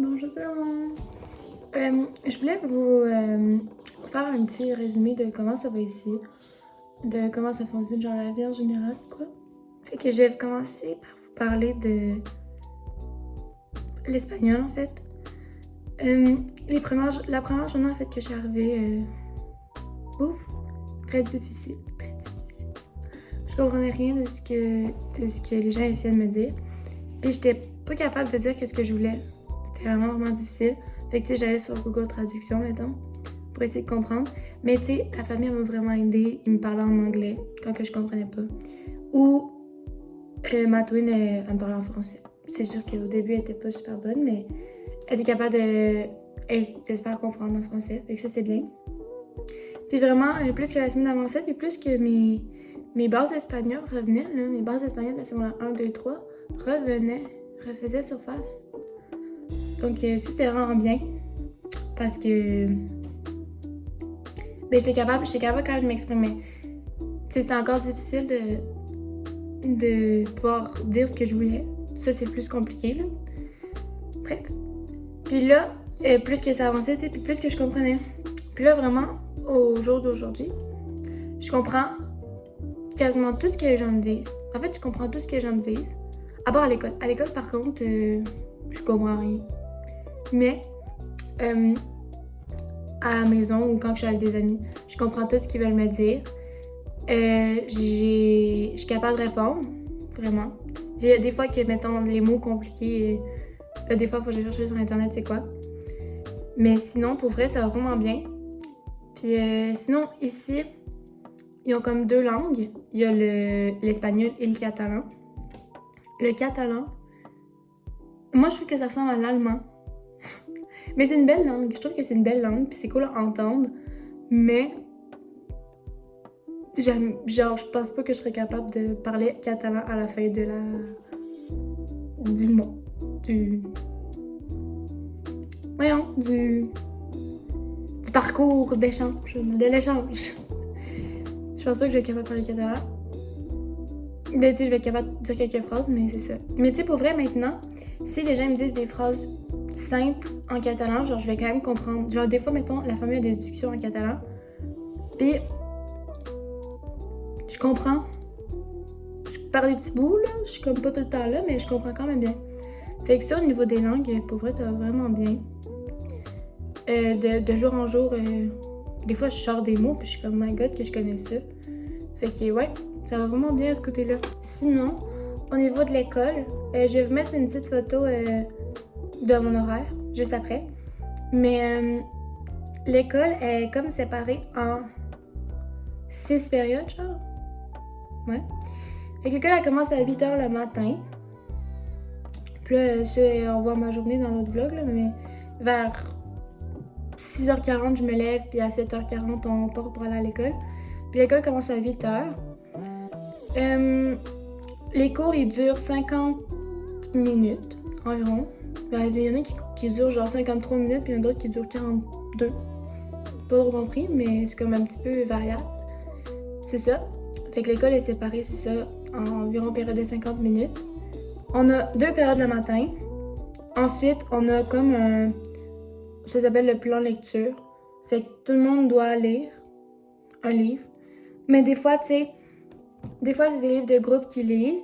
Bonjour tout le monde. Je voulais vous faire un petit résumé de comment ça va ici, de comment ça fonctionne, genre la vie en général, quoi. Fait que je vais commencer par vous parler de l'espagnol, en fait. La première journée, en fait, que je suis arrivée, très difficile, très difficile. Je comprenais rien de ce que les gens essayaient de me dire. Puis j'étais pas capable de dire ce que je voulais. C'était vraiment, vraiment difficile. Fait que, tu sais, j'allais sur Google Traduction, mettons, pour essayer de comprendre. Mais, tu sais, la famille m'a vraiment aidée. Ils me parlaient en anglais quand que je comprenais pas. Ou ma twin, elle me parlait en français. C'est sûr qu'au début, elle était pas super bonne, mais elle était capable de se faire comprendre en français. Fait que ça, c'était bien. Puis vraiment, plus que la semaine avançait, puis plus que mes bases espagnoles revenaient, là, mes bases espagnoles de la secondaire 1, 2, 3 refaisaient surface. Donc ça, c'était vraiment bien. Parce que j'étais capable quand je m'exprimais. C'était encore difficile de pouvoir dire ce que je voulais. Ça, c'est plus compliqué, là. Bref. Puis là, plus que ça avançait, puis plus que je comprenais. Puis là, vraiment, au jour d'aujourd'hui, je comprends quasiment tout ce que les gens me disent. En fait, je comprends tout ce que les gens me disent. À part à l'école. À l'école, par contre, je comprends rien. Mais à la maison ou quand je suis avec des amis, je comprends tout ce qu'ils veulent me dire. Je suis capable de répondre, vraiment. Il y a des fois que, mettons, les mots compliqués, des fois, il faut que je cherche sur Internet, c'est quoi. Mais sinon, pour vrai, ça va vraiment bien. Puis sinon, ici, ils ont comme deux langues. Il y a l'espagnol et le catalan. Le catalan, moi, je trouve que ça ressemble à l'allemand. Mais c'est une belle langue. Je trouve que c'est une belle langue, puis c'est cool à entendre. Mais, je pense pas que je serais capable de parler catalan à la fin du mois. Du parcours d'échange. De l'échange. Je pense pas que je vais être capable de parler catalan. Ben, tu sais, je vais être capable de dire quelques phrases, mais c'est ça. Mais tu sais, pour vrai, maintenant, si les gens me disent des phrases simples en catalan, genre, je vais quand même comprendre. Genre, des fois, mettons, la famille a des discussions en catalan, puis je comprends. Je parle des petits bouts, là, je suis comme pas tout le temps là, mais je comprends quand même bien. Fait que ça, au niveau des langues, pour vrai, ça va vraiment bien. De jour en jour, des fois, je sors des mots, puis je suis comme, my God, que je connais ça. Fait que, ouais, ça va vraiment bien à ce côté-là. Sinon, au niveau de l'école, je vais vous mettre une petite photo de mon horaire, juste après. Mais l'école est comme séparée en 6 périodes, genre. Ouais. Fait que l'école, elle commence à 8h le matin. Puis là, on voit ma journée dans l'autre vlog, là, mais vers 6h40, je me lève, puis à 7h40, on part pour aller à l'école. Puis l'école commence à 8h. Les cours, ils durent 50 minutes environ. Il y en a qui durent genre 53 minutes, puis il y en a d'autres qui durent 42. Pas trop compris, mais c'est comme un petit peu variable. C'est ça. Fait que l'école est séparée, c'est ça, en environ période de 50 minutes. On a 2 périodes le matin. Ensuite, on a comme ça s'appelle le plan lecture. Fait que tout le monde doit lire un livre. Mais des fois, tu sais, des fois, c'est des livres de groupe qui lisent.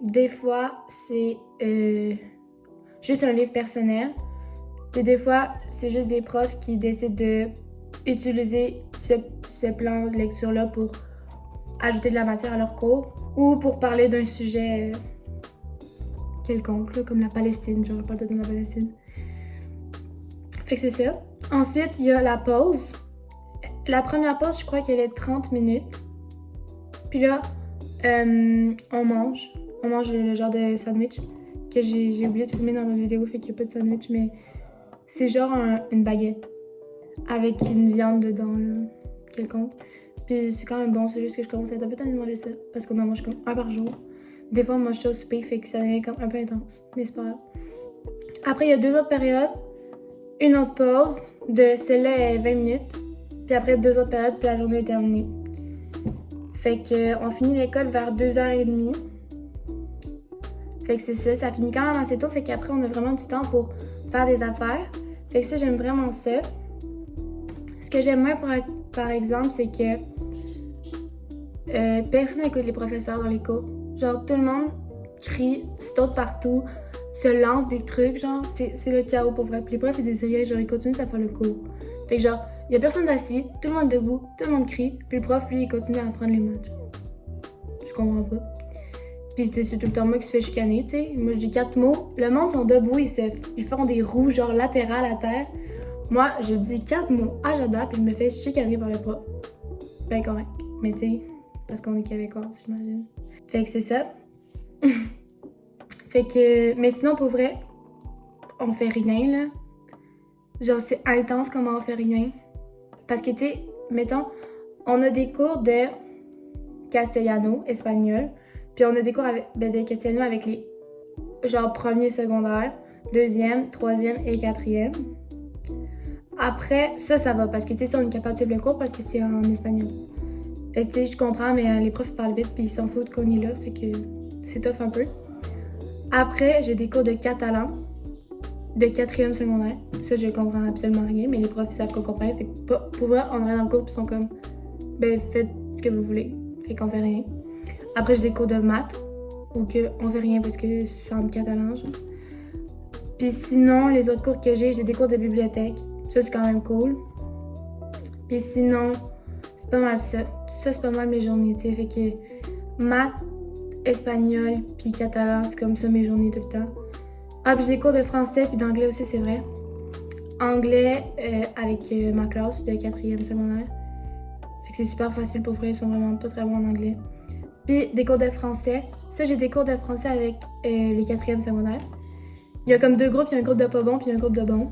Des fois, c'est juste un livre personnel. Puis des fois, c'est juste des profs qui décident de utiliser ce plan de lecture-là pour ajouter de la matière à leur cours ou pour parler d'un sujet quelconque, là, comme la Palestine. Genre, je parle de la Palestine. Fait que c'est ça. Ensuite, il y a la pause. La première pause, je crois qu'elle est 30 minutes. Puis là, on mange. On mange le genre de sandwich que j'ai oublié de filmer dans notre vidéo, fait qu'il n'y a pas de sandwich, mais c'est genre une baguette avec une viande dedans, là, quelconque. Puis c'est quand même bon, c'est juste que je commence à être un peu tannée de manger ça, parce qu'on en mange comme un par jour. Des fois, on mange ça au souper, fait que ça devient comme un peu intense, mais c'est pas grave. Après, il y a 2 autres périodes. Une autre pause, celle-là est 20 minutes. Puis après, 2 autres périodes, puis la journée est terminée. Fait que on finit l'école vers 2h30. Fait que c'est ça finit quand même assez tôt. Fait qu'après, on a vraiment du temps pour faire des affaires. Fait que ça, j'aime vraiment ça. Ce que j'aime moins, par exemple, c'est que personne n'écoute les professeurs dans les cours. Genre, tout le monde crie, saute partout, se lance des trucs, genre, c'est le chaos pour vrai. Puis les profs, ils disent rien, genre, ils continuent à faire le cours. Fait que genre, il y a personne assis, tout le monde est debout, tout le monde crie, puis le prof, lui, il continue à apprendre les mots. Je comprends pas. Puis c'est tout le temps moi qui se fait chicaner, tu sais. Moi, je dis 4 mots. Le monde sont debout, ils font des roues, genre, latérales à terre. Moi, je dis 4 mots à Jada, puis je me fais chicaner par le prof. Ben correct. Mais tu sais, parce qu'on est québécois, j'imagine. Fait que c'est ça. Fait que... Mais sinon, pour vrai, on fait rien, là. Genre, c'est intense comment on fait rien. Parce que, tu sais, mettons, on a des cours de castellano, espagnol, puis on a des cours de castellano avec les, genre, premier, secondaire, deuxième, troisième et quatrième. Après, ça va, parce que, tu sais, ça, on est capable de suivre le cours parce que c'est en espagnol. Fait que, tu sais, je comprends, mais les profs parlent vite, puis ils s'en foutent qu'on est là, fait que c'est tough un peu. Après, j'ai des cours de catalan, de quatrième secondaire. Ça, je comprends absolument rien, mais les profs, ils savent qu'on comprend. Fait que, pour vrai, on arrive dans le cours, puis ils sont comme, ben, faites ce que vous voulez. Fait qu'on fait rien. Après, j'ai des cours de maths, ou qu'on fait rien parce que c'est en catalan, genre. Puis sinon, les autres cours que j'ai des cours de bibliothèque. Ça, c'est quand même cool. Puis sinon, c'est pas mal ça. Ça, c'est pas mal mes journées, tu sais. Fait que maths, espagnol, puis catalan, c'est comme ça mes journées tout le temps. Ah, puis j'ai des cours de français, puis d'anglais aussi, c'est vrai. Anglais avec ma classe de quatrième secondaire. Fait que c'est super facile pour vrai, ils sont vraiment pas très bons en anglais. Puis des cours de français. Ça, j'ai des cours de français avec les quatrièmes secondaires. Il y a comme 2 groupes, il y a un groupe de pas bons, puis un groupe de bons.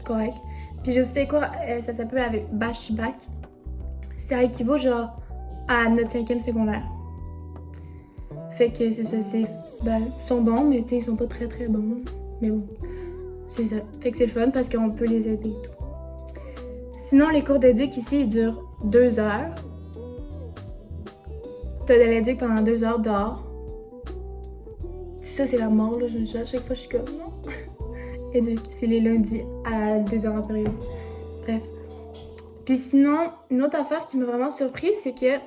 Correct. Puis j'ai aussi des cours, ça s'appelle avec Bachibac. Ça équivaut genre à notre 5e secondaire. Fait que c'est ça, ben, ils sont bons, mais tu sais, ils sont pas très très bons. Mais bon, c'est ça. Fait que c'est le fun parce qu'on peut les aider et tout. Sinon, les cours d'éduc ici, ils durent 2 heures. T'as de l'éduc pendant 2 heures dehors. Ça, c'est la mort, là. À chaque fois, je suis comme, non. Éduc, c'est les lundis à la dernière période. Bref. Puis sinon, une autre affaire qui m'a vraiment surpris, c'est que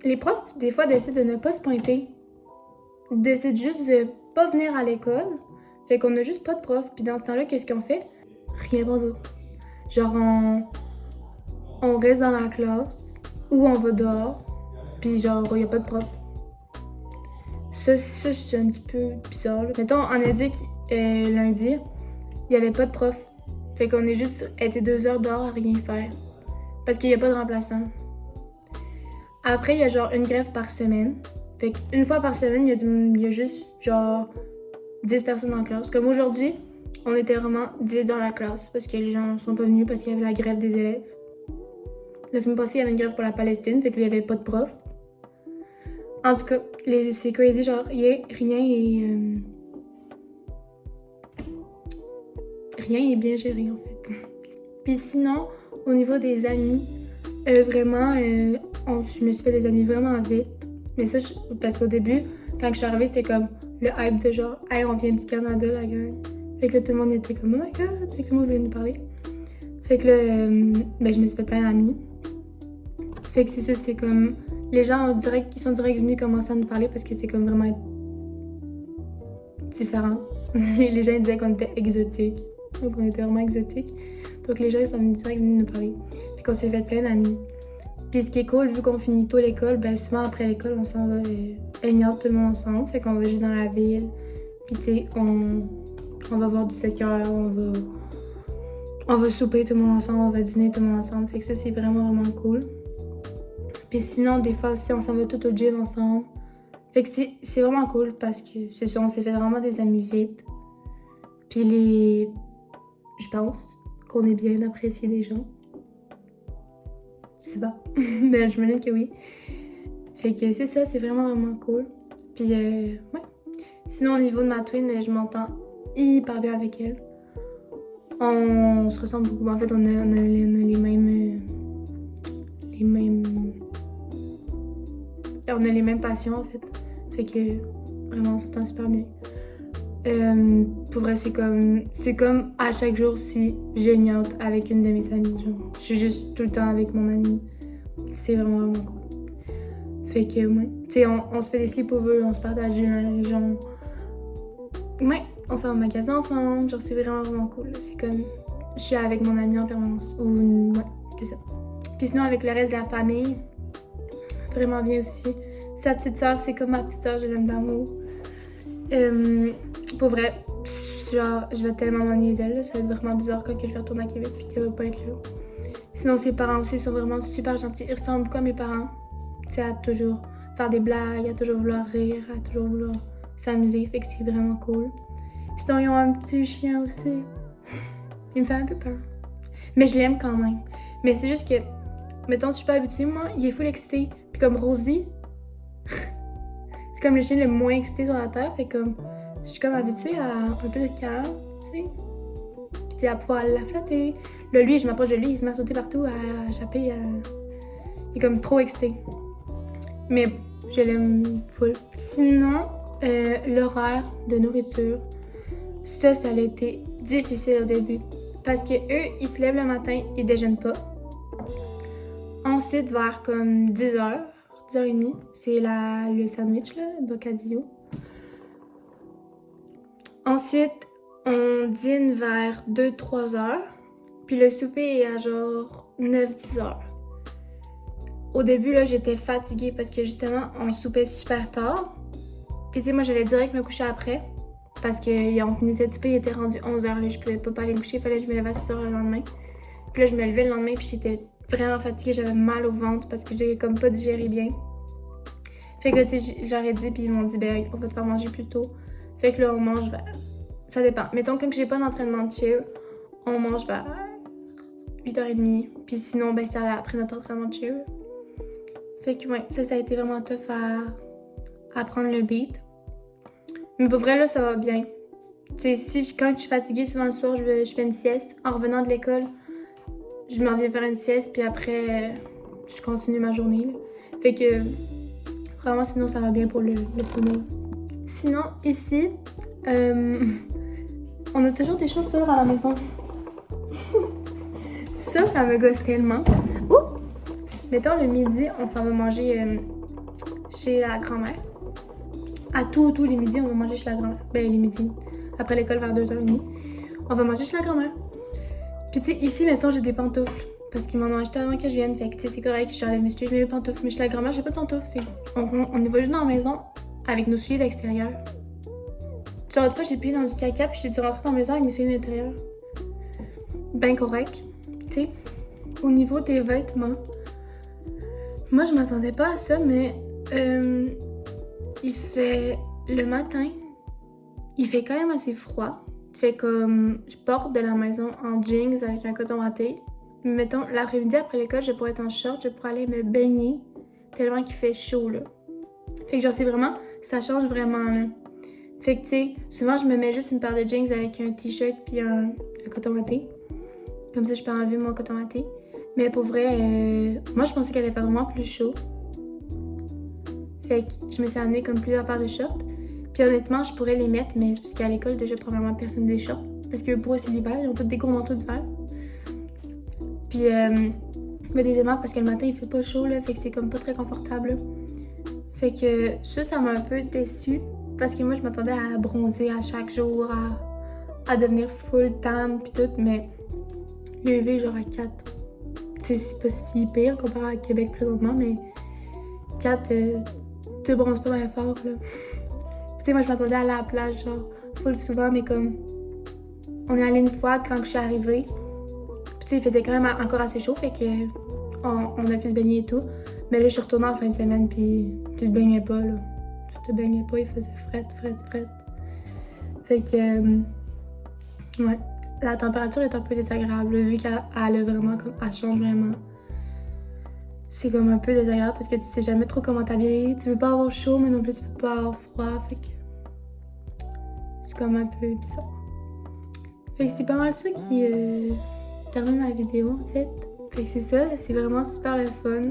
les profs, des fois, décident de ne pas se pointer. Ils décident juste de pas venir à l'école. Fait qu'on a juste pas de prof. Puis dans ce temps-là, qu'est-ce qu'on fait? Rien pas d'autre. Genre, on reste dans la classe ou on va dehors. Puis genre, il y a pas de prof. Ça c'est un petit peu bizarre, là. Mettons, en éduc, lundi, il y avait pas de prof. Fait qu'on est juste été 2 heures dehors à rien faire. Parce qu'il y a pas de remplaçant. Après, il y a genre une grève par semaine. Fait qu'une fois par semaine, il y a juste genre 10 personnes en classe. Comme aujourd'hui, on était vraiment 10 dans la classe parce que les gens sont pas venus parce qu'il y avait la grève des élèves. La semaine passée, il y avait une grève pour la Palestine, fait qu'il y avait pas de prof. En tout cas, c'est crazy, genre rien est bien géré en fait. Puis sinon, au niveau des amis, vraiment, je me suis fait des amis vraiment vite. Mais ça, parce qu'au début, quand je suis arrivée, c'était comme le hype de genre, hey, on vient du Canada, la gang. Fait que là, tout le monde était comme, oh my god, fait que tout le monde voulait nous parler. Fait que là, ben, je me suis fait plein d'amis. Fait que c'est ça, c'est comme, les gens ils sont direct venus commencer à nous parler parce que c'était comme vraiment différent. Les gens disaient qu'on était exotiques. Donc on était vraiment exotiques. Donc les gens ils sont direct venus nous parler. Puis qu'on s'est fait plein d'amis. Puis ce qui est cool, vu qu'on finit tôt l'école, ben souvent après l'école, on s'en va ignore tout le monde ensemble. Fait qu'on va juste dans la ville. Puis tu sais, on va voir du soccer, on va souper tout le monde ensemble, on va dîner tout le monde ensemble. Fait que ça, c'est vraiment, vraiment cool. Puis sinon, des fois aussi, on s'en va tout au gym ensemble. Fait que c'est vraiment cool parce que c'est sûr, on s'est fait vraiment des amis vite. Puis je pense qu'on est bien apprécié des gens. Je sais pas, mais je me dis que oui. Fait que c'est ça, c'est vraiment, vraiment cool. Puis ouais. Sinon, au niveau de ma twin, je m'entends hyper bien avec elle. On se ressemble beaucoup. En fait, on a les mêmes... On a les mêmes passions, en fait. Fait que vraiment, on s'entend super bien. Pour vrai, c'est comme à chaque jour si je hangout avec une de mes amies. Genre, je suis juste tout le temps avec mon amie. C'est vraiment, vraiment cool. Fait que, ouais. Tu sais, on se fait des sleepovers, on se partage du linge, ouais, on s'en va au magasin ensemble. Genre, c'est vraiment, vraiment cool. C'est comme, je suis avec mon amie en permanence. Ou, ouais, c'est ça. Puis sinon, avec le reste de la famille, vraiment bien aussi. Sa petite soeur, c'est comme ma petite soeur, je l'aime d'amour. Pour vrai, genre, je vais tellement m'ennuyer d'elle, là. Ça va être vraiment bizarre quand je vais retourner à Québec puis qu'elle va pas être là. Sinon, ses parents aussi sont vraiment super gentils. Ils ressemblent beaucoup à mes parents. Tu sais, à toujours faire des blagues, à toujours vouloir rire, à toujours vouloir s'amuser. Fait que c'est vraiment cool. Sinon, ils ont un petit chien aussi. Il me fait un peu peur. Mais je l'aime quand même. Mais c'est juste que, mettons, je suis pas habituée, moi, il est full excité. Puis comme Rosie, c'est comme le chien le moins excité sur la terre. Fait comme, je suis comme habituée à un peu de calme, tu sais. Puis à pouvoir la flatter. Là, lui, je m'approche de lui, il se met à sauter partout, à chapper. Il est comme trop excité. Mais je l'aime full. Sinon, l'horaire de nourriture, ça a été difficile au début. Parce que eux, ils se lèvent le matin, ils déjeunent pas. Ensuite, vers comme 10h, 10h30, c'est le sandwich, là, le bocadillo. Ensuite, on dîne vers 2-3h. Puis le souper est à genre 9-10h. Au début, là, j'étais fatiguée parce que justement, on soupait super tard. Puis tu sais, moi, j'allais direct me coucher après. Parce qu'on finissait de souper, il était rendu 11h. Là, je pouvais pas aller me coucher, il fallait que je me lève à 6h le lendemain. Puis là, je me levais le lendemain, puis j'étais vraiment fatiguée, j'avais mal au ventre parce que j'ai comme pas digéré bien. Fait que là, tu sais, j'aurais dit, puis ils m'ont dit, ben, on va te faire manger plus tôt. Fait que là, on mange vers. Ça dépend. Mettons, quand j'ai pas d'entraînement de chill, on mange vers 8h30. Puis sinon, ben, c'est après notre entraînement de chill. Fait que, ouais, ça a été vraiment tough à prendre le beat. Mais pour vrai, là, ça va bien. Tu sais, quand je suis fatiguée, souvent le soir, je fais une sieste. En revenant de l'école, je m'en viens faire une sieste, puis après, je continue ma journée. Là. Fait que, vraiment, sinon, ça va bien pour le sommeil. Sinon, ici, on a toujours des chaussures à la maison. Ça me gosse tellement. Ouh! Mettons, le midi, on s'en va manger chez la grand-mère. À tous les midis, on va manger chez la grand-mère. Ben, les midis. Après l'école, vers 2h30. On va manger chez la grand-mère. Puis, tu sais, ici, mettons, j'ai des pantoufles. Parce qu'ils m'en ont acheté avant que je vienne. Fait que, tu sais, c'est correct. J'enlève mes souliers, je mets mes pantoufles. Mais chez la grand-mère, j'ai pas de pantoufles. Fait on y va juste dans la maison avec nos souliers d'extérieur. Genre, l'autre fois, j'ai payé dans du caca. Puis, j'ai dû rentrer dans la maison avec mes souliers d'intérieur. Ben correct. Tu sais, au niveau des vêtements, moi, je m'attendais pas à ça, mais il fait le matin, il fait quand même assez froid. Il fait comme je porte de la maison en jeans avec un coton watté. Mettons, l'après-midi après l'école, je pourrais être en short, je pourrais aller me baigner tellement qu'il fait chaud là. Fait que genre, c'est vraiment, ça change vraiment là. Fait que tu sais, souvent je me mets juste une paire de jeans avec un t-shirt puis un coton watté. Comme ça, je peux enlever mon coton watté. Mais pour vrai, moi je pensais qu'elle allait faire vraiment plus chaud. Fait que je me suis amenée comme plusieurs paires de shorts. Puis honnêtement, je pourrais les mettre, mais c'est parce qu'à l'école, déjà, premièrement, personne des shorts. Parce que pour eux, c'est l'hiver, ils ont tous des gros manteaux d'hiver. Puis, mais deuxièmement, parce que le matin, il fait pas chaud, là, fait que c'est comme pas très confortable. Là. Fait que ça m'a un peu déçue. Parce que moi, je m'attendais à bronzer à chaque jour, à devenir full tan, puis tout, mais l'UV, genre à 4. Tu sais, c'est pas si pire comparé à Québec présentement, mais 4, tu bronzes pas bien fort, là. Tu sais, moi, je m'attendais à aller à la plage, genre, full souvent, mais comme, on est allé une fois quand je suis arrivée. Puis, tu sais, il faisait quand même encore assez chaud, fait que on a pu se baigner et tout. Mais là, je suis retournée en fin de semaine, puis tu te baignais pas, là. Tu te baignais pas, il faisait fret. Fait que, ouais, la température est un peu désagréable, vu qu'elle a vraiment, comme, elle change vraiment. C'est comme un peu désagréable parce que tu sais jamais trop comment t'habiller. Tu veux pas avoir chaud, mais non plus tu veux pas avoir froid. Fait que c'est comme un peu bizarre. Fait que c'est pas mal ça qui termine ma vidéo en fait. Fait que c'est ça, c'est vraiment super le fun.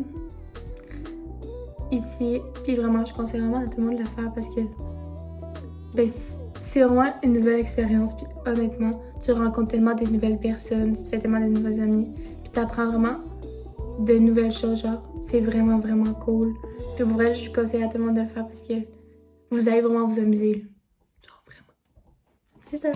Ici, puis vraiment, je conseille vraiment à tout le monde de le faire parce que ben, c'est vraiment une nouvelle expérience. Puis honnêtement, tu rencontres tellement des nouvelles personnes, tu te fais tellement de nouvelles amies. Puis t'apprends vraiment de nouvelles choses, genre. C'est vraiment, vraiment cool. Puis pour vrai, je conseille à tout le monde de le faire parce que vous allez vraiment vous amuser, là. Genre, vraiment. C'est ça.